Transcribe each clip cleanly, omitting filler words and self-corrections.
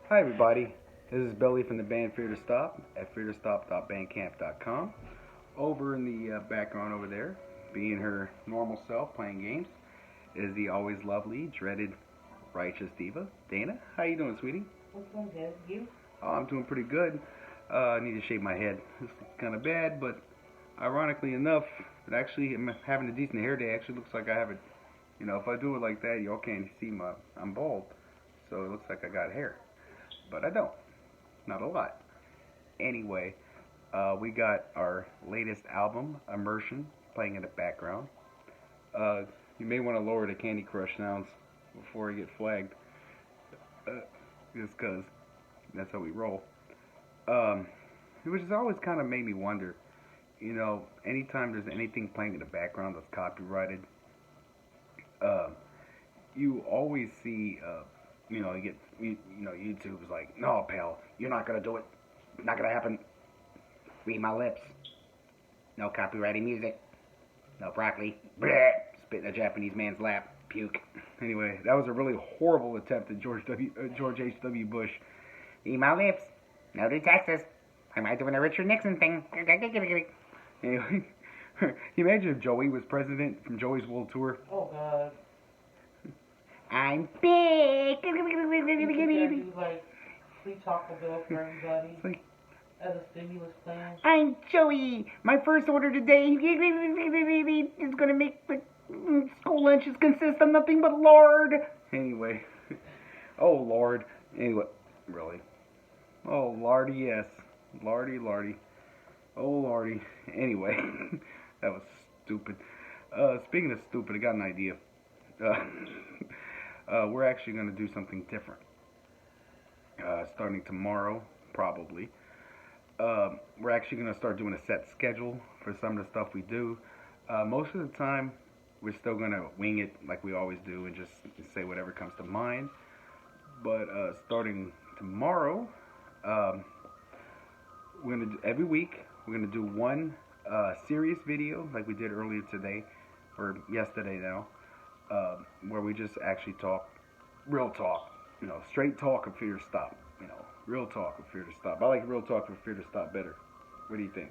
Hi everybody, this is Billy from the band Fear to Stop at feartostop.bandcamp.com. Over in the background over there, being her normal self playing games, is the always lovely, dreaded, righteous diva, Dana. How you doing, sweetie? What's going good? You? Oh, I'm doing pretty good. I need to shave my head. This is kind of bad, but ironically enough, it actually, I'm having a decent hair day. Actually looks like I have it. You know, if I do it like that, y'all can't see I'm bald. So it looks like I got hair. But I don't. Not a lot. Anyway, we got our latest album, Immersion, playing in the background. Uh, you may want to lower the Candy Crush sounds before you get flagged, just because that's how we roll. Um, which has always kind of made me wonder, anytime there's anything playing in the background that's copyrighted, uh, you always see, YouTube is like, no, pal, you're not gonna do it. Not gonna happen. Read my lips. No copyrighted music. No broccoli. Bleh. Spit in a Japanese man's lap. Puke. Anyway, that was a really horrible attempt at George H.W. Bush. Read my lips. No do Texas. I might do a Richard Nixon thing. Anyway, can you imagine if Joey was president from Joey's World Tour? Oh God. I'm big. You do like free Taco Bell for everybody It's like, as a stimulus plan. I'm Joey. My first order today is going to make the school lunches consist of nothing but lard. Anyway. Oh, Lord. Anyway. Really? Oh, Lardy, yes. Lardy, Lardy. Oh, Lardy. Anyway. That was stupid. Speaking of stupid, I got an idea. We're actually going to do something different. Starting tomorrow, probably. We're actually going to start doing a set schedule for some of the stuff we do. Most of the time, we're still going to wing it like we always do and just say whatever comes to mind. But starting tomorrow, we're going to do every week, we're going to do one serious video like we did earlier today, or yesterday now, where we just actually talk, real talk, straight talk of Fear to Stop, real talk of Fear to Stop. I like real talk of Fear to Stop better. What do you think?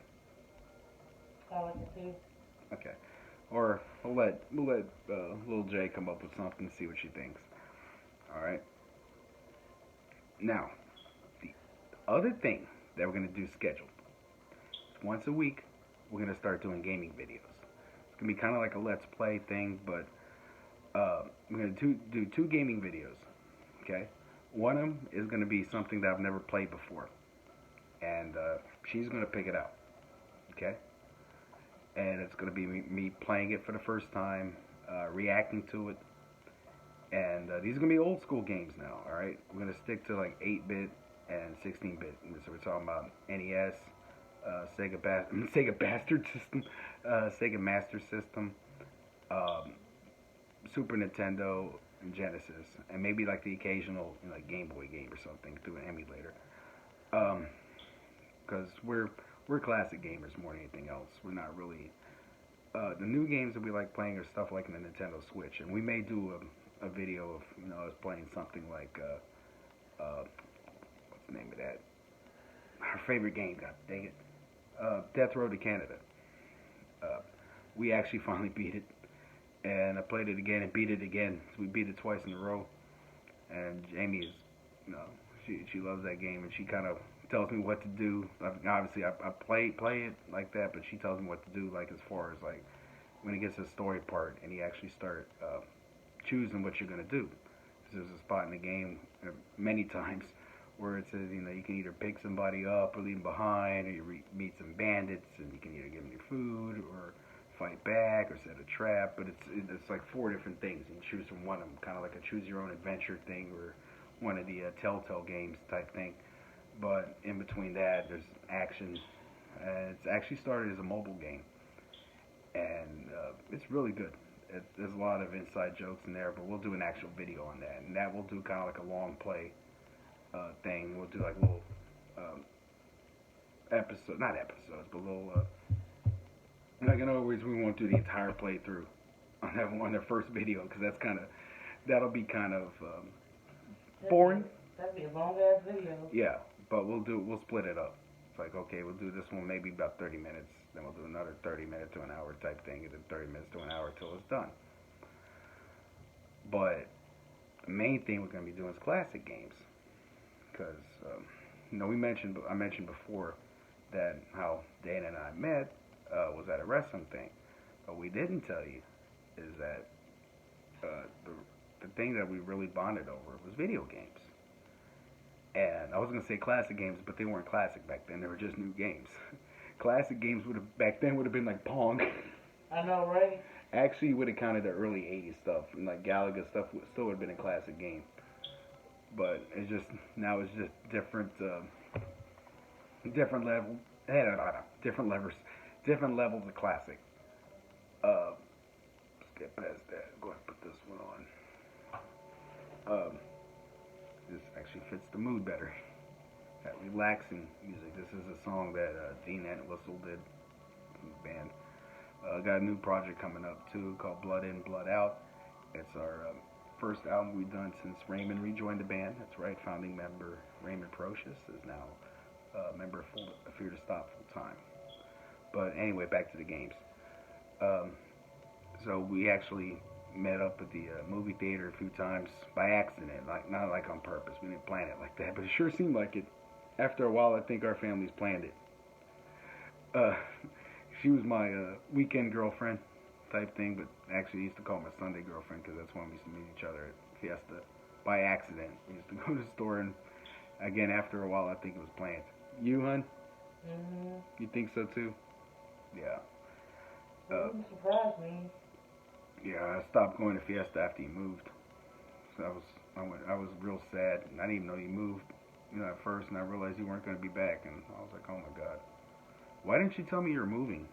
I like it too. Okay. Or we'll let little J come up with something and see what she thinks. All right. Now, the other thing that we're gonna do scheduled is once a week we're gonna start doing gaming videos. It's gonna be kind of like a let's play thing, but we're gonna do two gaming videos. Okay. One of them is gonna be something that I've never played before, and she's gonna pick it out. Okay. And it's going to be me playing it for the first time, reacting to it. And these are going to be old school games now, all right? We're going to stick to like 8-bit and 16-bit. So we're talking about NES, Sega Bastard System, Sega Master System, um, Super Nintendo, and Genesis, and maybe like the occasional like Game Boy game or something through an emulator. Because we're classic gamers more than anything else. We're not really the new games that we like playing are stuff like the Nintendo Switch, and we may do a video of us playing something like what's the name of that? Our favorite game, god dang it, Death Road to Canada. Uh, we actually finally beat it, and I played it again and beat it again. So we beat it twice in a row, and Jamie is, she loves that game, and she kind of tells me what to do. Obviously, I play it like that, but she tells me what to do. Like as far as like when it gets to the story part, and you actually start choosing what you're gonna do. There's a spot in the game many times where it says you can either pick somebody up or leave them behind, or you meet some bandits, and you can either give them your food or fight back or set a trap. But it's like four different things, and you choose from one of them, kind of like a choose your own adventure thing or one of the Telltale games type thing. But in between that, there's action. It's actually started as a mobile game, and it's really good. There's a lot of inside jokes in there, but we'll do an actual video on that, and that we'll do kind of like a long play thing. We'll do like little not episodes, but little. Like in other words, we won't do the entire playthrough on the first video because that'll be kind of boring. That'd be a long long ass video. Yeah, but we'll split it up. It's like, okay, we'll do this one maybe about 30 minutes, then we'll do another 30 minutes to an hour type thing, and then 30 minutes to an hour till it's done. But the main thing we're going to be doing is classic games, because I mentioned before that how Dan and I met was at a wrestling thing. What we didn't tell you is that the thing that we really bonded over was video games. And I was going to say classic games, but they weren't classic back then. They were just new games. Classic games back then would have been like Pong. I know, right? Actually, would have counted the early 80s stuff. And like Galaga stuff still would have been a classic game. But now it's just different levels of classic. Let's get past that. Go ahead and put this one on. This actually fits the mood better. That relaxing music. This is a song that Dean Entwistle did from the band. Got a new project coming up too called Blood In, Blood Out. It's our first album we've done since Raymond rejoined the band. That's right, founding member Raymond Procious is now a member of Fear to Stop full time. But anyway, back to the games. So we actually met up at the movie theater a few times by accident, like not like on purpose. We didn't plan it like that, but it sure seemed like it. After a while, I think our families planned it. She was my weekend girlfriend type thing, but actually I used to call my Sunday girlfriend because that's when we used to meet each other at Fiesta by accident. We used to go to the store, and again, after a while, I think it was planned. You, hun? Mm-hmm. You think so too? Yeah. Wouldn't surprise me. Yeah, I stopped going to Fiesta after you moved. So I was real sad. And I didn't even know you moved, at first, and I realized you weren't going to be back, and I was like, oh my God. Why didn't you tell me you were moving?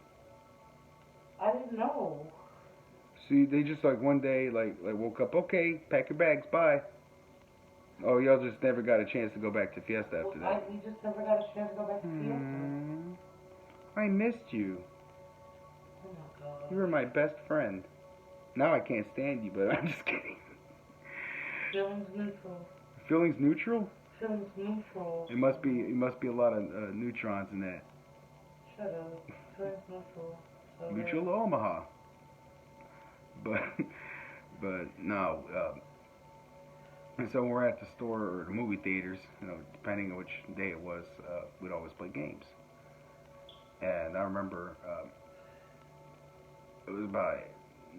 I didn't know. See, they just like one day, like woke up, okay, pack your bags, bye. Oh, y'all just never got a chance to go back to Fiesta after that. We just never got a chance to go back to Fiesta. I missed you. Oh my God. You were my best friend. Now I can't stand you, but I'm just kidding. Feelings neutral. Feelings neutral? Feelings neutral. It must be a lot of neutrons in that. Shut up. Feelings neutral. So Mutual Omaha. But no. And so when we're at the store or the movie theaters, depending on which day it was, we'd always play games. And I remember it was about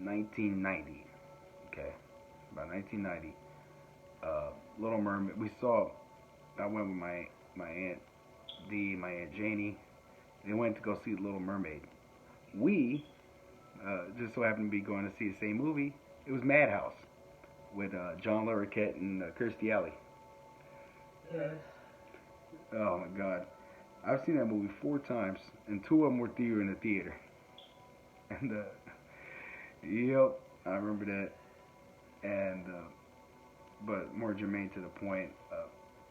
1990. Okay, about 1990. Little Mermaid. I went with my aunt Dee, my aunt Janie. They went to go see Little Mermaid. We just so happened to be going to see the same movie. It was Madhouse with John Larroquette and Kirstie Alley. Yes. Oh my God, I've seen that movie 4 times, and 2 of them were in the theater. And yep, I remember that. And but more germane to the point,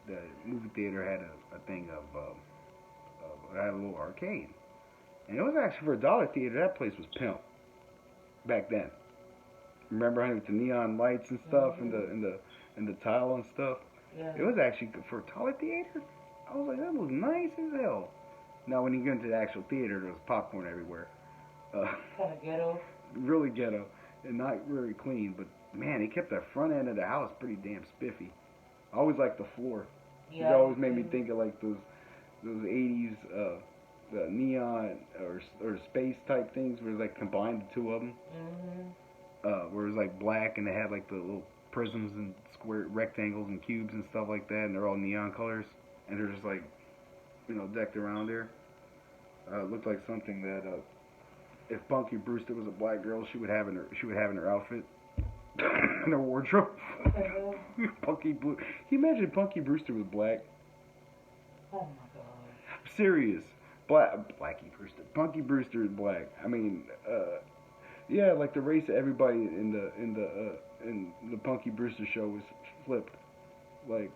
the movie theater had a thing of had a little arcade, and it was actually for $1 theater. That place was pimp back then. Remember, honey, with the neon lights and stuff, and the tile and stuff. Yeah. It was actually for $1 theater. I was like, that was nice as hell. Now, when you get into the actual theater, there was popcorn everywhere. Kind of ghetto. Really ghetto, and not very clean. But man, it kept the front end of the house pretty damn spiffy. I always liked the floor. Yeah. It always made me think of like those 80s the neon or space type things where it's like combined the 2 of them. Mm-hmm. Where it was like black and they had like the little prisms and square rectangles and cubes and stuff like that, and they're all neon colors, and they're just like, decked around there. It looked like something that if Punky Brewster was a black girl, she would have in her outfit, in her wardrobe. Punky Blue. Can you imagine Punky Brewster was black? Oh my God. Serious. Blackie Brewster. Punky Brewster is black. I mean, yeah, like the race of everybody in the Punky Brewster show was flipped. Like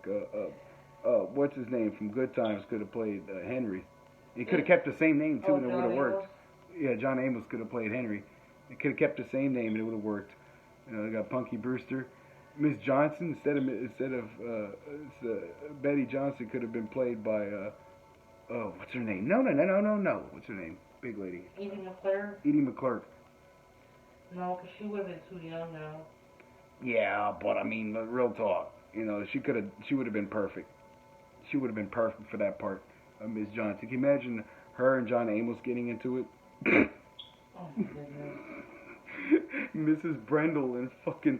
what's his name from Good Times could have played Henry. He could have kept the same name too, and it would have worked. Yeah, John Amos could have played Henry. It could have kept the same name, and it would have worked. They got Punky Brewster. Miss Johnson Betty Johnson could have been played by oh, what's her name? No. What's her name? Big lady. Edie McClure? Edie McClure. No, because she would have been too young now. Yeah, but I mean, real talk. You know, she would have been perfect. She would have been perfect for that part of Miss Johnson. Can you imagine her and John Amos getting into it? Oh my goodness. Mrs. Brendel and fucking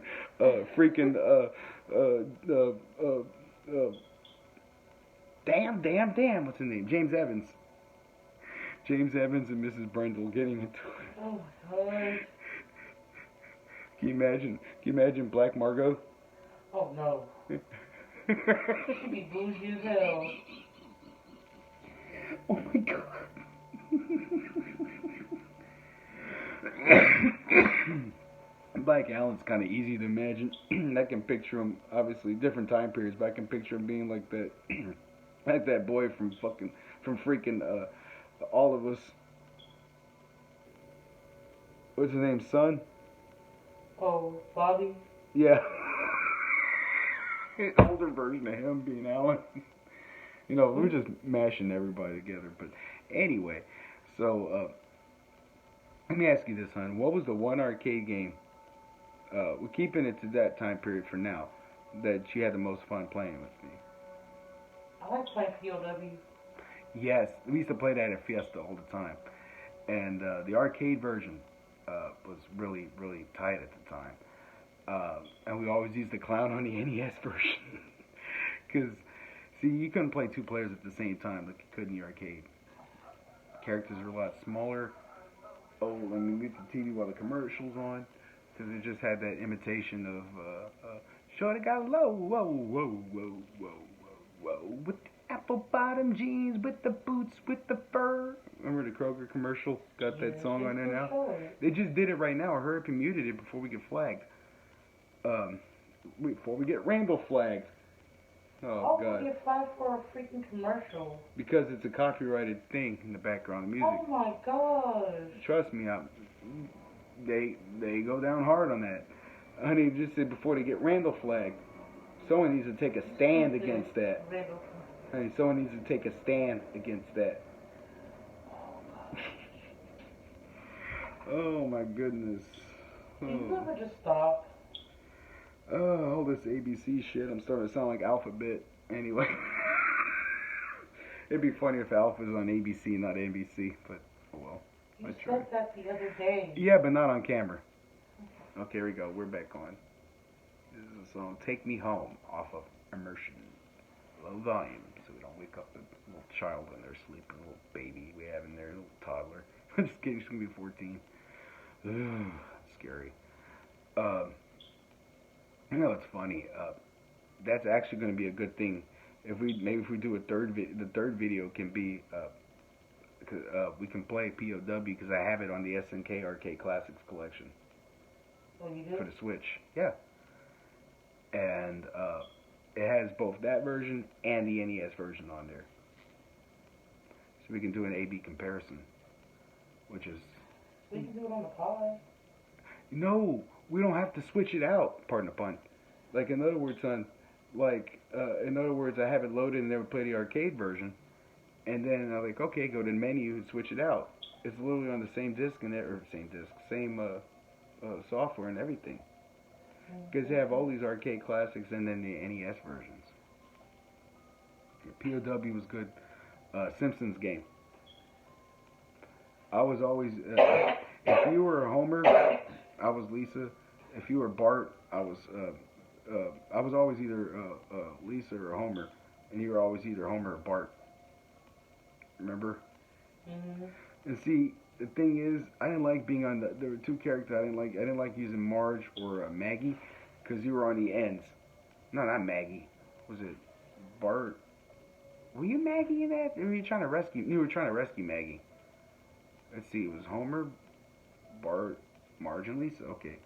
freaking damn, what's his name? James Evans. James Evans and Mrs. Brendel getting into it. Oh my god. Can you imagine Black Margot? Oh no. She'd be bougie as hell. Oh my god. Black Alan's kind of easy to imagine. I can picture him, obviously different time periods, but I can picture him being like that, like that boy from freaking All of Us. What's his name, son? Oh, Bobby? Yeah. An older version of him being Alan. You know, we're just mashing everybody together. But anyway, so let me ask you this, hon. What was the one arcade game, we're keeping it to that time period for now, that you had the most fun playing with me? I like playing POW. Yes, we used to play that at Fiesta all the time. And the arcade version was really, really tight at the time. And we always used to clown on the NES version. Because, see, you couldn't play two players at the same time like you could in the arcade. Characters were a lot smaller. Oh, let me mute the TV while the commercial's on. Because it just had that imitation of, Shorty got low, whoa, whoa, whoa, whoa, whoa, whoa. With the apple bottom jeans, with the boots, with the fur. Remember the Kroger commercial? Got that song on there now? Sure. They just did it right now. I heard up and muted it before we get flagged. Before we get Randall flagged. Oh, God. We get flagged for a freaking commercial. Because it's a copyrighted thing in the background music. Oh my gosh. Trust me, they go down hard on that. Honey just said before they get Randall flagged. Someone needs to take a stand against that. Honey, someone needs to take a stand against that. Oh my goodness. Can you ever just stop? All this ABC shit, I'm starting to sound like Alphabet. Anyway. It'd be funny if Alpha was on ABC, not NBC, but oh well. You said that the other day. Yeah, but not on camera. Okay, here we go. We're back on. This is a song, Take Me Home, off of Immersion. Low volume, so we don't wake up the little child when they're sleeping, little baby we have in there, little toddler. I'm just kidding, she's going to be 14. Ugh, scary. You know, it's funny. That's actually going to be a good thing. If we do a the third video can be, we can play POW because I have it on the SNK Arcade Classics collection. Oh, you do? For the Switch. Yeah. And it has both that version and the NES version on there. So we can do an A/B comparison, which is... We can do it on the pod. No, we don't have to switch it out, pardon the pun. Like, in other words, son, I have it loaded and never play the arcade version. And then I'm like, okay, go to the menu and switch it out. It's literally on the same disc same software and everything. Because they have all these arcade classics and then the NES versions. POW was good. Simpsons game. I was always, if you were Homer, I was Lisa. If you were Bart, I was always either Lisa or Homer, and you were always either Homer or Bart. Remember? Mm-hmm. And see, the thing is, I didn't like being on there were two characters I didn't like. I didn't like using Marge or Maggie, because you were on the ends. No, not Maggie. Was it Bart? Were you Maggie in that? Or were you trying to rescue? You were trying to rescue Maggie. Let's see. It was Homer, Bart, Marge, and Lisa. Okay.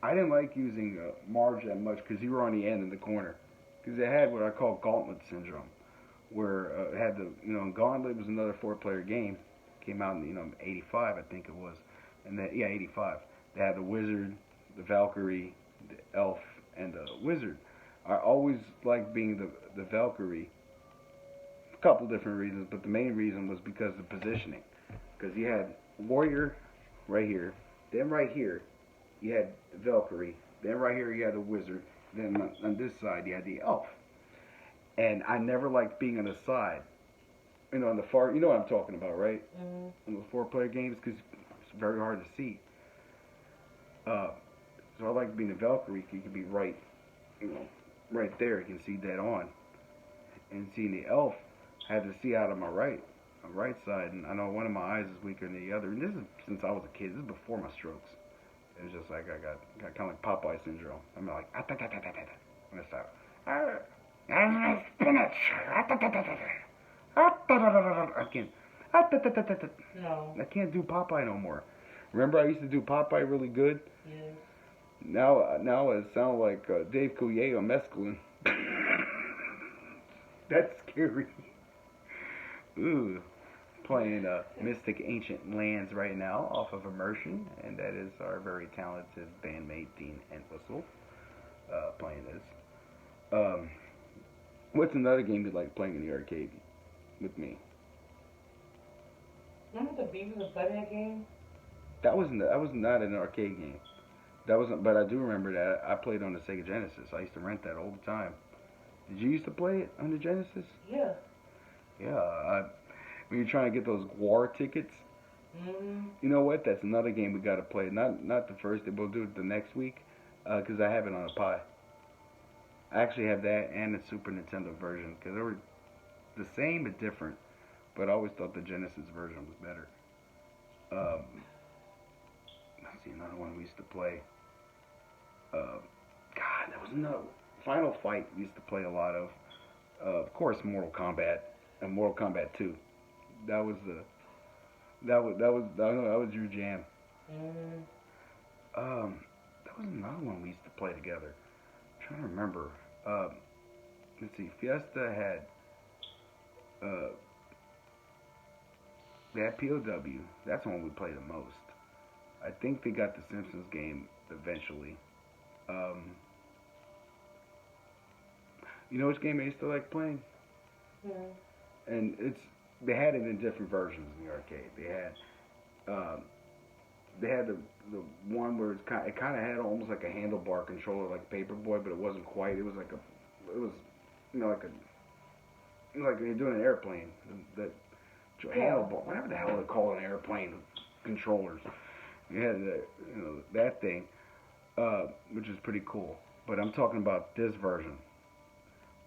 I didn't like using Marge that much because you were on the end in the corner. Because it had what I call gauntlet syndrome, where it had Gauntlet was another 4-player game. Came out in 85, I think it was, and then 85. They had the wizard, the Valkyrie, the Elf, and the Wizard. I always liked being the Valkyrie. A couple different reasons, but the main reason was because of the positioning. Because you had Warrior right here, then right here you had the Valkyrie, then right here you had the Wizard, then on this side you had the Elf. And I never liked being on the side. You know, on the far, you know what I'm talking about, right? Mm-hmm. On those 4-player games, because it's very hard to see. So I like being a Valkyrie. You can be right, you know, right there. You can see dead on. And seeing the Elf, I had to see out of my right side. And I know one of my eyes is weaker than the other. And this is since I was a kid. This is before my strokes. It was just like I got kind of like Popeye syndrome. I'm like, when I start, spinach. I can't. No. I can't do Popeye no more. Remember, I used to do Popeye really good. Yes. Now it sounds like Dave Coulier on mescaline. That's scary. Ooh, playing Mystic Ancient Lands right now off of Immersion, and that is our very talented bandmate Dean Entwistle playing this. What's another game you like playing in the arcade with me? Remember the Beavis and Butthead game? That was not an arcade game. That wasn't, but I do remember that I played on the Sega Genesis. I used to rent that all the time. Did you used to play it on the Genesis? Yeah. Yeah. When you're trying to get those Gwar tickets, you know what? That's another game we got to play. Not the first day. We'll do it the next week because I have it on a Pi. I actually have that and the Super Nintendo version because they were the same but different. But I always thought the Genesis version was better. Let's see, another one we used to play. God, there was another Final Fight we used to play a lot of. Of course, Mortal Kombat and Mortal Kombat 2. That was your jam. That was another one we used to play together. I'm trying to remember. Let's see, Fiesta had that POW. That's the one we played the most. I think they got the Simpsons game eventually. You know which game I used to like playing? Yeah. And they had it in different versions in the arcade. They had the one where it kind of had almost like a handlebar controller, like Paperboy, but it wasn't quite. It was like like you're doing an airplane. That handlebar, whatever the hell they call an airplane controllers. You had that thing, which is pretty cool. But I'm talking about this version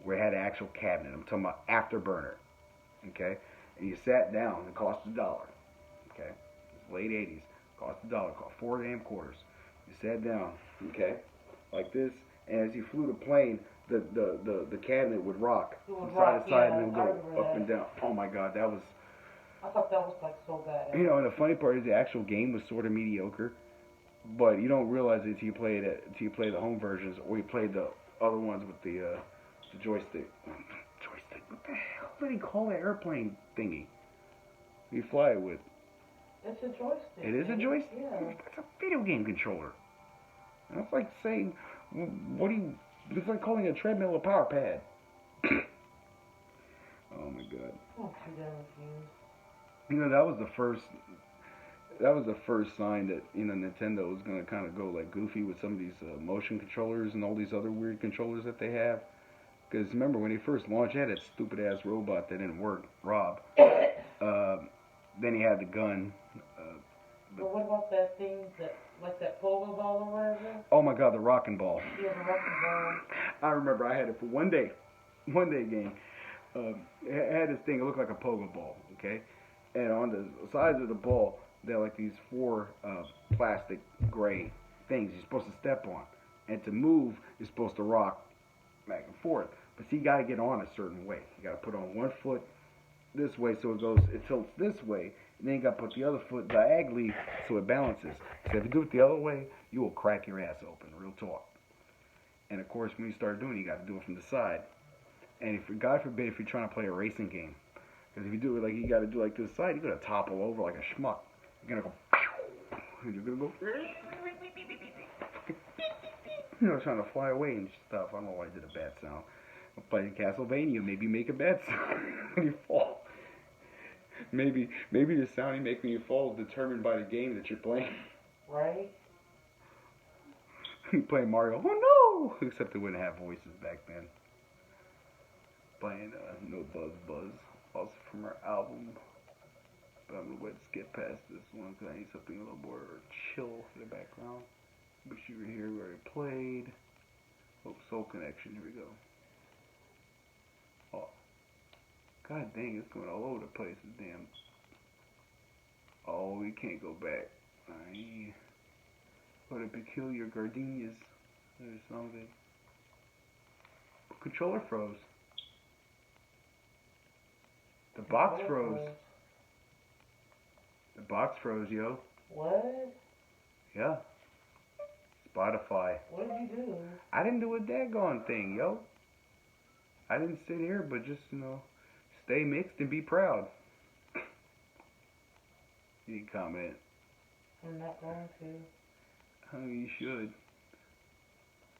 where it had an actual cabinet. I'm talking about Afterburner. Okay? And you sat down, it cost $1. Okay? It's late 80s. Cost $1. Cost 4 damn quarters. You sat down, okay? Like this, and as you flew the plane, the cabinet would rock from side to side and then go up and down. Oh my god, that was... I thought that was like so bad. You know, and the funny part is the actual game was sort of mediocre, but you don't realize it until you play the home versions or you play the other ones with the joystick. Joystick? What the hell do they call that airplane thingy you fly it with? It's a joystick. It is a joystick? Yeah. It's a video game controller. That's like saying, it's like calling a treadmill a power pad. Oh my god. I'm too damn confused. You know, that was the first sign that, you know, Nintendo was going to kind of go like goofy with some of these motion controllers and all these other weird controllers that they have. Because remember, when they first launched, they had that stupid-ass robot that didn't work, Rob. Then he had the gun. But what about that thing, like that pogo ball or whatever? Oh my god, the rockin' ball. Yeah, the rockin' ball. I remember I had it for one day game. It had this thing, it looked like a pogo ball, okay? And on the sides of the ball, there are like these 4 plastic gray things you're supposed to step on. And to move, you're supposed to rock back and forth. But see, you got to get on a certain way. You got to put on one foot this way so it tilts this way. And then you got to put the other foot diagonally so it balances. So if you do it the other way, you will crack your ass open, real talk. And of course, when you start doing it, you got to do it from the side. And if, God forbid, if you're trying to play a racing game, because if you do it like you got to do like this side, you're gonna topple over like a schmuck. You're gonna go, and you're gonna go. trying to fly away and stuff. I don't know why I did a bad sound. I'm playing Castlevania. Maybe you make a bad sound when you fall. Maybe the sound you make when you fall is determined by the game that you're playing. Right? You play Mario. Oh no! Except they wouldn't have voices back then. Playing No Buzz. Also from our album. But I'm gonna skip past this one because I need something a little more chill for the background. Wish you were here where I played. Oh, Soul Connection. Here we go. Oh, god dang, it's going all over the place. Damn. Oh, we can't go back. What a peculiar gardenias. There's something. Controller froze. The box froze. The box froze, yo. What? Yeah. Spotify. What did you do? I didn't do a daggone thing, yo. I didn't sit here, but just, stay mixed and be proud. You can comment. I'm not going to. Oh, you should.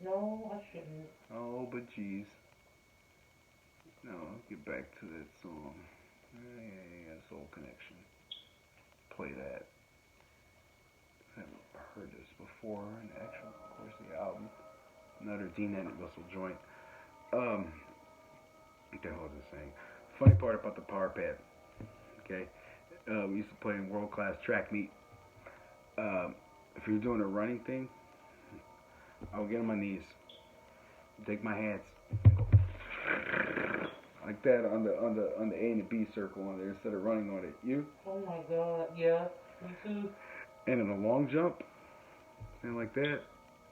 No, I shouldn't. Oh, but jeez. No, get back to that song. Yeah, Soul Connection. Play that. I haven't heard this before in the actual course of the album. Another D-netted whistle joint. What the hell was I saying? Funny part about the power pad. Okay, we used to play in world-class track meet. If you're doing a running thing, I would get on my knees, take my hands, like that on the A and the B circle on there instead of running on it. You? Oh my god, yeah, me too. And in a long jump, and like that,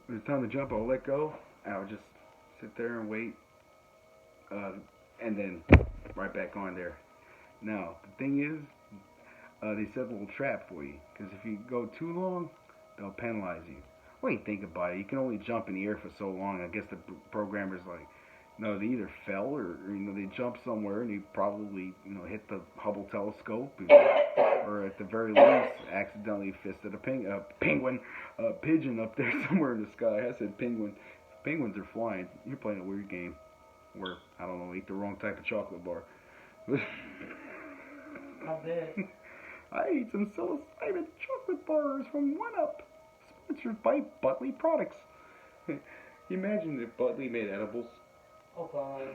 when it's time to jump, I'll let go, and I would just sit there and wait, and then right back on there. Now, the thing is, they set a little trap for you, because if you go too long, they'll penalize you. When you think about it, you can only jump in the air for so long. I guess the programmer's like, no, they either fell or they jumped somewhere and they probably hit the Hubble telescope, or at the very least accidentally fisted a pigeon up there somewhere in the sky. I said penguin. If penguins are flying, you're playing a weird game where I don't know, eat the wrong type of chocolate bar. I bet. I ate some psilocybin chocolate bars from 1UP, sponsored by Butley Products. Imagine if Butley made edibles. Oh god.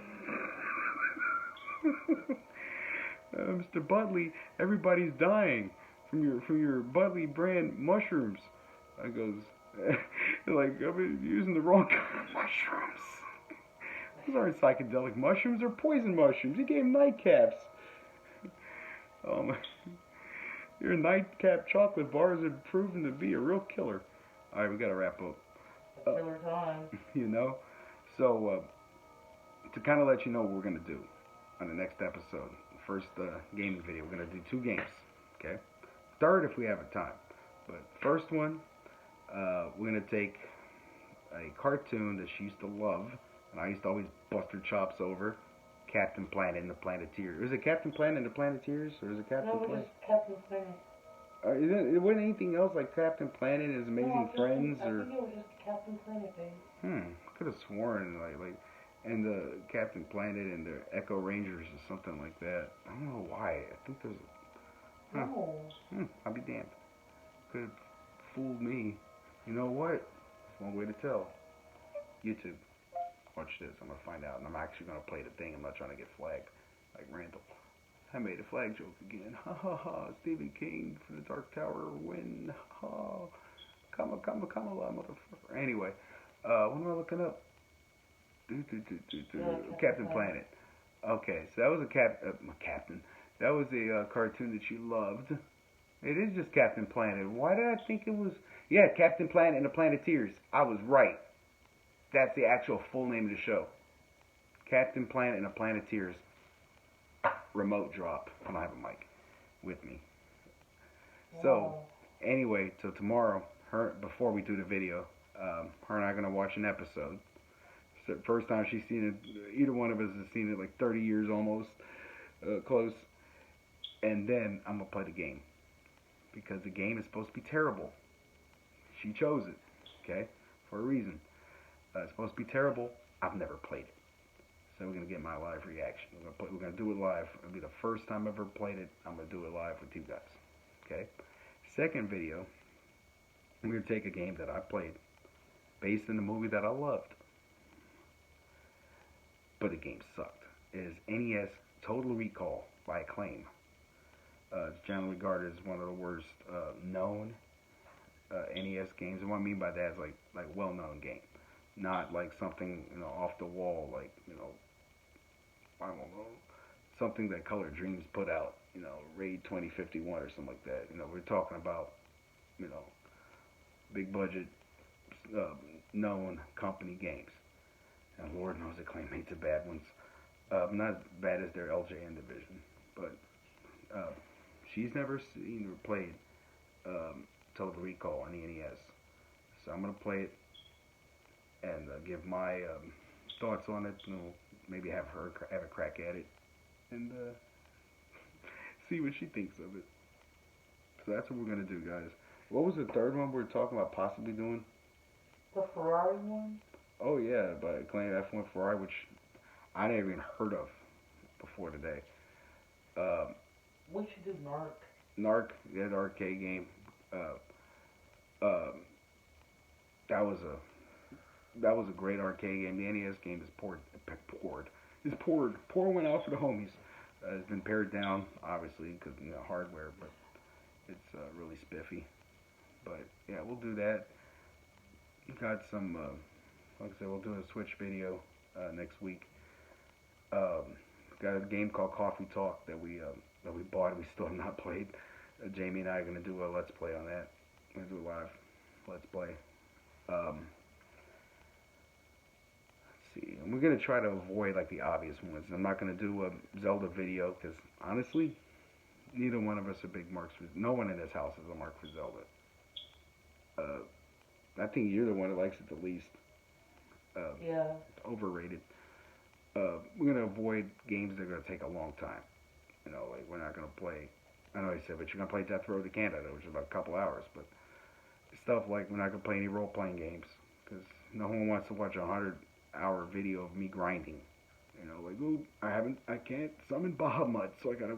Mr. Butley, everybody's dying from your Butley brand mushrooms. I goes, like, I've been using the wrong kind of mushrooms. Those aren't psychedelic mushrooms, they're poison mushrooms. You gave them nightcaps. Your nightcap chocolate bars have proven to be a real killer. Alright, we gotta wrap up. Killer time. So, to kind of let you know what we're going to do on the next episode, first gaming video, we're going to do 2 games, okay? Third if we have a time. But first one, we're going to take a cartoon that she used to love, and I used to always bust her chops over, Captain Planet and the Planeteers. Is it Captain Planet and the Planeteers, or is it Captain Planet? No, it was Captain Planet. It wasn't anything else like Captain Planet and His Amazing Friends, I or... think it was just Captain Planet, babe. Could have sworn like, and the Captain Planet and the Echo Rangers or something like that. I don't know why. I think there's a... No. I'll be damned. Could have fooled me. You know what? There's one way to tell. YouTube. Watch this. I'm going to find out. And I'm actually going to play the thing. I'm not trying to get flagged. Like Randall. I made a flag joke again. Ha ha ha. Stephen King for the Dark Tower win. Ha. Come on, motherfucker. Anyway. What am I looking up? Captain Planet. Okay, so that was a Captain. That was a cartoon that she loved. It is just Captain Planet. Why did I think it was... Yeah, Captain Planet and the Planeteers. I was right. That's the actual full name of the show. Captain Planet and the Planeteers. Remote drop. I don't have a mic with me. So, anyway, so tomorrow, before we do the video, her and I are going to watch an episode. It's the first time she's seen it. Either one of us has seen it like 30 years almost. Close. And then I'm going to play the game. Because the game is supposed to be terrible. She chose it. Okay? For a reason. It's supposed to be terrible. I've never played it. So we're going to get my live reaction. We're going to do it live. It'll be the first time I've ever played it. I'm going to do it live with you guys. Okay? Second video, we're going to take a game that I played based in a movie that I loved. But the game sucked. It is NES Total Recall by Acclaim. It's generally regarded as one of the worst known NES games. And what I mean by that is like well-known game. Not like something, off the wall, like, I don't know, something that Color Dreams put out, Raid 2051 or something like that. We're talking about, big budget, known company games. And Lord knows Acclaim hates the bad ones. Not as bad as their LJN division, but she's never seen or played Total Recall on the NES. So I'm going to play it and give my thoughts on it. Maybe have her have a crack at it and see what she thinks of it. So that's what we're going to do, guys. What was the third one we were talking about possibly doing? The Ferrari one? Oh, yeah, by Acclaim F1 Ferrari, which I never even heard of before today. We should do Narc. Narc, yeah, the arcade game. That was a great arcade game. The NES game is poured. Pour went out for the homies. It's been pared down, obviously, because hardware, but it's really spiffy. But yeah, we'll do that. Got some, like I said, we'll do a Switch video next week. Got a game called Coffee Talk that we bought and we still have not played. Jamie and I are gonna do a let's play on that. We're gonna do a live let's play. Let's see, and we're gonna try to avoid like the obvious ones. I'm not gonna do a Zelda video because honestly, neither one of us are big marks for. No one in this house is a mark for Zelda. I think you're the one that likes it the least. Yeah. It's overrated. We're gonna avoid games that are gonna take a long time. Like we're not gonna play. I know I said, but you're gonna play Death Road to Canada, which is about a couple hours. But stuff like we're not gonna play any role-playing games because no one wants to watch a 100-hour video of me grinding. Like, oh, I can't summon Bahamut, so I gotta,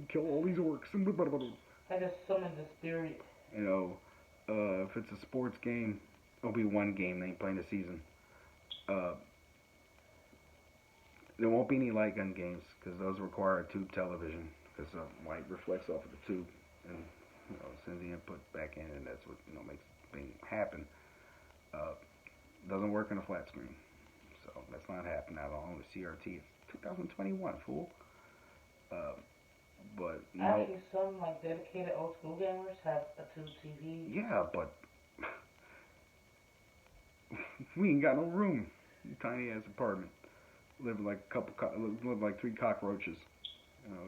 kill all these orcs and blah, blah, blah. I just summoned the spirit. If it's a sports game, it'll be one game they ain't playing the season. There won't be any light gun games because those require a tube television because light reflects off of the tube and sends the input back in, and that's what makes things happen. Doesn't work in a flat screen, so that's not happening at all on the CRT. It's 2021, fool. But no. Actually, some dedicated old school gamers have a tube TV. Yeah, but we ain't got no room. Tiny ass apartment. Live like live like 3 cockroaches.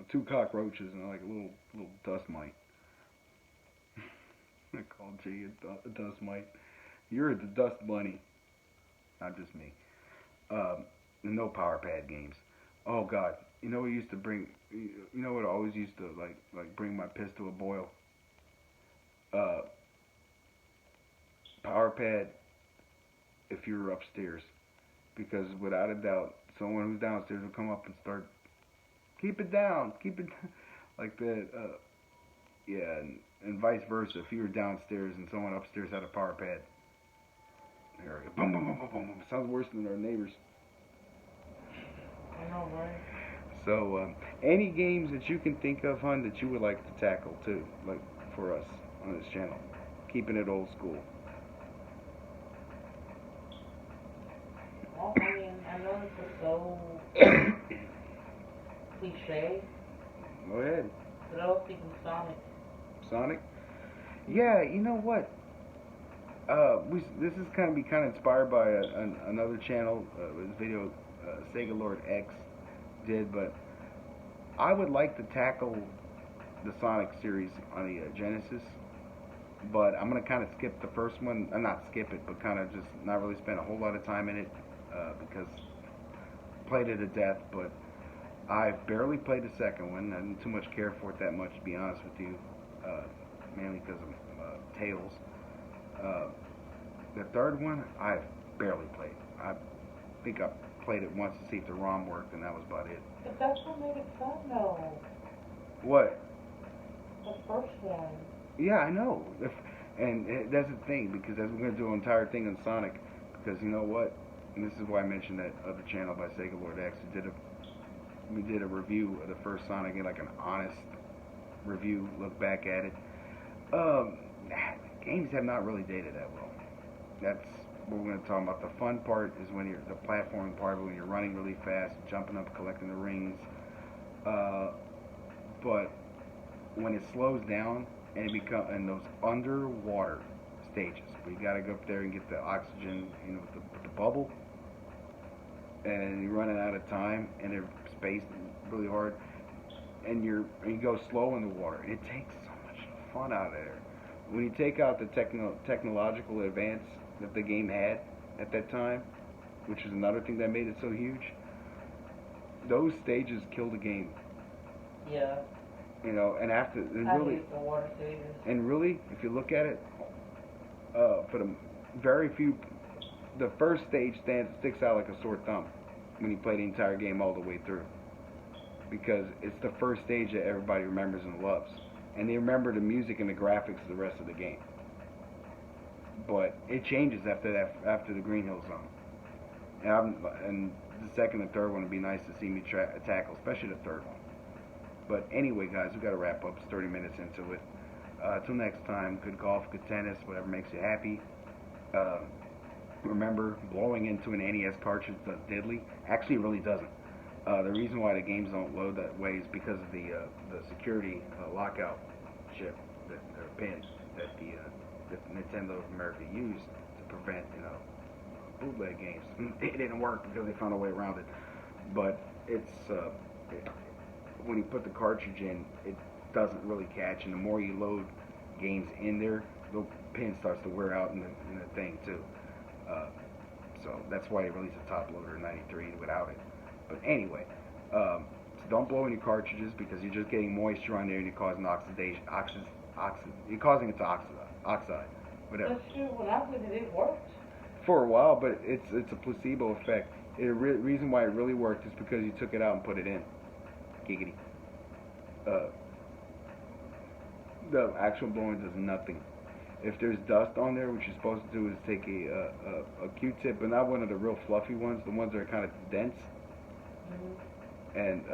2 cockroaches and like a little dust mite. I called Jay a dust mite. You're the dust bunny. Not just me. No power pad games. Oh God. We used to bring. What I always used to like bring my piss to a boil. Power pad. If you were upstairs, because without a doubt, someone who's downstairs will come up and start. Keep it down. Keep it like that. Yeah, and vice versa. If you were downstairs and someone upstairs had a power pad. There we go. Boom, boom, boom, boom, boom. Sounds worse than our neighbors. I know, right? So, any games that you can think of, hon, that you would like to tackle too, like for us on this channel, keeping it old school. Well, I mean, I know this is so cliche. Go ahead. But I was thinking Sonic. Sonic? Yeah, you know what? This is kind of inspired by another channel. This video Sega Lord X did, but I would like to tackle the Sonic series on the Genesis, but I'm gonna kind of skip the first one. Not skip it, but kind of just not really spend a whole lot of time in it because played it to death. But I barely played the second one. I didn't too much care for it that much, to be honest with you, mainly because of Tails. The third one, I barely played. I think I played it once to see if the ROM worked, and that was about it. But that's what made it fun, though. What? The first one. Yeah, I know. And that's the thing, because as we're going to do an entire thing on Sonic, because you know what? And this is why I mentioned that other channel by Sega Lord X. We did a review of the first Sonic, like an honest review, look back at it. Games have not really dated that well. That's what we're going to talk about. The fun part is when you're the platforming part, when you're running really fast, jumping up, collecting the rings. But when it slows down and it becomes in those underwater stages, where you got to go up there and get the oxygen, with the bubble, and you're running out of time, and they're spaced really hard, and you go slow in the water. It takes so much fun out of there. When you take out the technological advance that the game had at that time, which is another thing that made it so huge, those stages killed the game. Yeah. And after, and I really, hate the water stages. and really, if you look at it, for the very few, the first stage sticks out like a sore thumb when you play the entire game all the way through, because it's the first stage that everybody remembers and loves, and they remember the music and the graphics of the rest of the game. But it changes after the Green Hill Zone, and the second and third one would be nice to see me tackle, especially the third one. But anyway, guys, we got to wrap up. It's 30 minutes into it. Until next time, good golf, good tennis, whatever makes you happy. Remember, blowing into an NES cartridge does diddly. Actually, it really doesn't. The reason why the games don't load that way is because of the security lockout chip, or pin that that Nintendo of America used to prevent bootleg games. It didn't work because they found a way around it. But when you put the cartridge in, it doesn't really catch, and the more you load games in there, the pin starts to wear out in the thing too. So that's why they released a top loader in '93 without it. But anyway, so don't blow any cartridges, because you're just getting moisture on there and you're causing oxidation. You're causing it to oxide, whatever. That's true. When I did it, it worked. For a while, but it's a placebo effect. The reason why it really worked is because you took it out and put it in. Giggity. The actual blowing does nothing. If there's dust on there, what you're supposed to do is take a Q-tip, but not one of the real fluffy ones, the ones that are kind of dense, and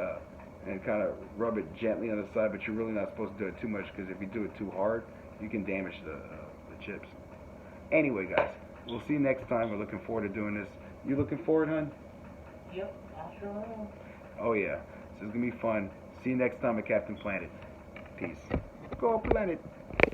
kind of rub it gently on the side. But you're really not supposed to do it too much, because if you do it too hard, you can damage the chips. Anyway, guys, we'll see you next time. We're looking forward to doing this. You looking forward, hon? Yep, I sure am. Oh yeah, so it's gonna be fun. See you next time at Captain Planet. Peace. Go Planet.